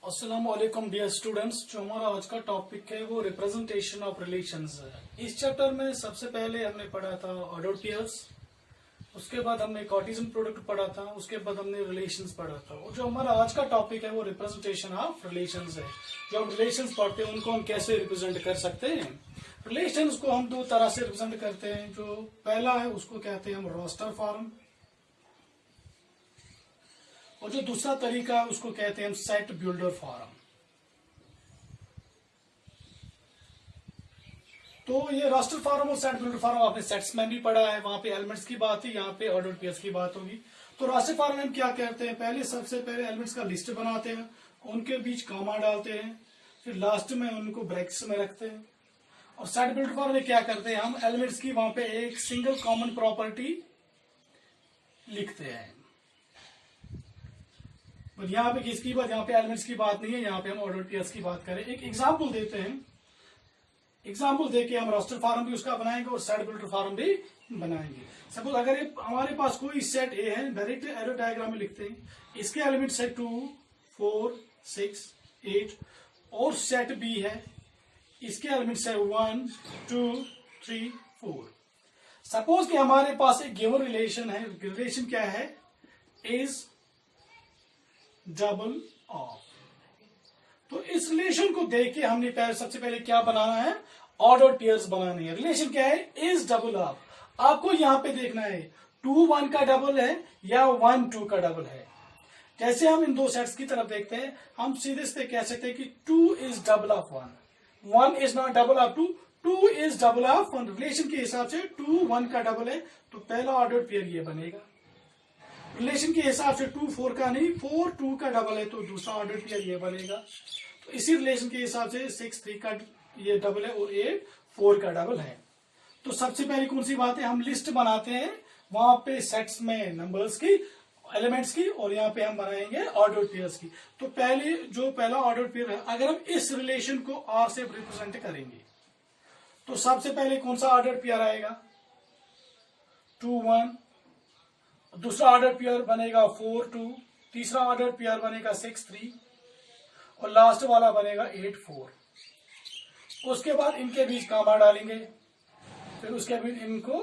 अस्सलाम वालेकुम dear students. जो हमारा आज का टॉपिक है वो रिप्रेजेंटेशन ऑफ रिलेशंस है। इस चैप्टर में सबसे पहले हमने पढ़ा था ऑर्डर्ड पेयर्स, उसके बाद हमने कार्टेशियन प्रोडक्ट पढ़ा था, उसके बाद हमने रिलेशंस पढ़ा था। और जो हमारा आज का टॉपिक है वो रिप्रेजेंटेशन ऑफ रिलेशंस है। जो हम रिलेशंस पढ़ते हैं उनको हम कैसे रिप्रेजेंट कर सकते हैं। रिलेशंस को हम दो तरह से रिप्रेजेंट करते हैं। जो पहला है उसको कहते हैं हम रोस्टर फॉर्म, और जो दूसरा तरीका है उसको कहते हैं हम सेट बिल्डर फॉर्म। तो ये रास्टर फॉर्म और सेट बिल्डर फॉर्म आपने सेट्स में भी पढ़ा है, वहां पे एलिमेंट्स की बात है, यहाँ पे ऑर्डर्ड पेयर्स की बात होगी। तो रास्टर फॉर्म में हम क्या करते हैं, पहले सबसे पहले एलिमेंट्स का लिस्ट बनाते हैं, उनके बीच कॉमा डालते हैं, फिर लास्ट में उनको ब्रैकेट्स में रखते हैं। और सेट बिल्डर फॉर्म में क्या करते हैं, हम एलिमेंट्स की वहां पे एक सिंगल कॉमन प्रॉपर्टी लिखते हैं। पर यहाँ पे किसकी बात, यहाँ पे एलिमेंट्स की बात नहीं है, यहाँ पे हम ऑर्डर्ड पेयर्स की बात करें। एक एग्जांपल देते हैं, एग्जांपल देके हम रास्टर फॉर्म भी उसका बनाएंगे और सेट बिल्डर फॉर्म भी बनाएंगे। सपोज अगर हमारे पास कोई सेट ए है, डायरेक्ट एरो डायग्राम में लिखते हैं, इसके एलिमेंट्स है 2, 4, 6, 8, और सेट बी है, इसके एलिमेंट्स है 1, 2, 3, 4। सपोज कि हमारे पास एक गिवन रिलेशन है। रिलेशन क्या है, इज डबल ऑफ। तो इस रिलेशन को देख के हमने सबसे पहले क्या बनाना है, ऑर्डर्ड पेयर्स बनाने हैं। रिलेशन क्या है, इज डबल ऑफ। आपको यहां पे देखना है 2 1 का डबल है या 1 2 का डबल है। जैसे हम इन दो सेट्स की तरफ देखते हैं, हम सीधे से कह सकते हैं कि 2 is double of 1, 1 is not double of 2, 2 is double of 1। Relation के हिसाब से 2 1 का डबल है तो पहला ऑर्डर्ड पेयर ये बनेगा। रिलेशन के हिसाब से 2 4 का नहीं, 4 2 का डबल है तो दूसरा ऑर्डर पेयर ये बनेगा। तो इसी रिलेशन के हिसाब से 6 3 का ये डबल है और 8 4 का डबल है। तो सबसे पहले कौन सी बात है, हम लिस्ट बनाते हैं वहां पे सेट्स में नंबर्स की, एलिमेंट्स की, और यहाँ पे हम बनाएंगे ऑर्डर पेयर्स की। तो पहला ऑर्डर पेयर है, अगर हम इस रिलेशन को आर से रिप्रेजेंट करेंगे तो सबसे पहले कौन सा ऑर्डर पेयर आएगा, 2 1, दूसरा ऑर्डर पेयर बनेगा 4 2, तीसरा ऑर्डर पेयर बनेगा 6 3, और लास्ट वाला बनेगा 8 4। उसके बाद इनके बीच कॉमा डालेंगे, फिर उसके बाद इनको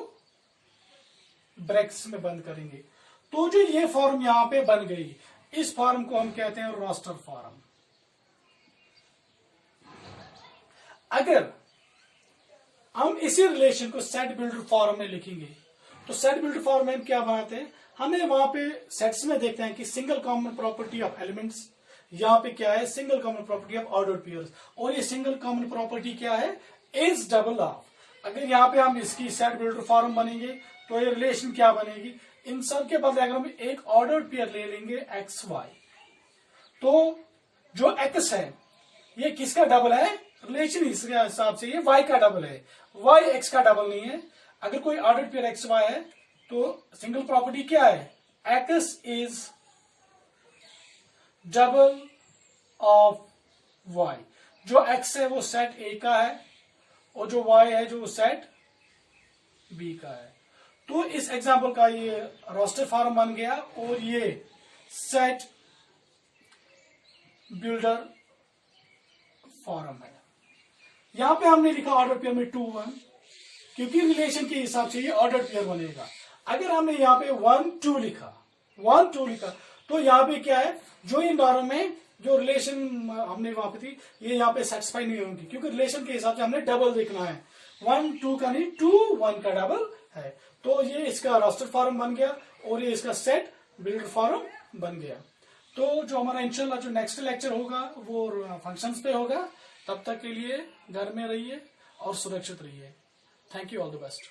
ब्रैकेट्स में बंद करेंगे। तो जो ये फॉर्म यहां पे बन गई, इस फॉर्म को हम कहते हैं रोस्टर फॉर्म। अगर हम इसी रिलेशन को सेट बिल्डर फॉर्म में लिखेंगे तो सेट बिल्डर फॉर्म में क्या बनाते हैं, हमें वहां पे सेट्स में देखते हैं कि single common property of elements, यहाँ पे क्या है, single common property of ordered pairs, और ये सिंगल कॉमन प्रॉपर्टी क्या है, इज डबल ऑफ। अगर यहाँ पे हम इसकी सेट बिल्डर फॉर्म बनेंगे तो ये रिलेशन क्या बनेगी, इन सब के बदले अगर हम एक ऑर्डर्ड पेयर ले लेंगे एक्स वाई, तो जो एक्स है ये किसका डबल है, रिलेशन इसके हिसाब से ये वाई का डबल है, वाई एक्स का डबल नहीं है। अगर कोई ऑर्डर्ड पेयर एक्स वाई है तो सिंगल प्रॉपर्टी क्या है, x is double of y. जो एक्स है वो सेट ए का है और जो वाई है जो सेट बी का है। तो इस एग्जांपल का ये रोस्टर फॉर्म बन गया और ये सेट बिल्डर फॉर्म है। यहां पे हमने लिखा ऑर्डर पेयर में 2 1, क्योंकि रिलेशन के हिसाब से ये ऑर्डर पेयर बनेगा। अगर हमने यहाँ पे 1 2 लिखा, 1 2 लिखा, तो यहाँ पे क्या है, जो इन दोनों में जो रिलेशन हमने वहां पे थी ये यहाँ पे सेटिस्फाई नहीं होंगी, क्योंकि रिलेशन के हिसाब से हमने डबल देखना है, 1 2 का नहीं, 2 1 का डबल है। तो ये इसका रोस्टर फॉर्म बन गया और ये इसका सेट बिल्डर फॉर्म बन गया। तो जो हमारा इंशाल्लाह जो नेक्स्ट लेक्चर होगा वो फंक्शंस पे होगा। तब तक के लिए घर में रहिए और सुरक्षित रहिए। Thank you, all the best.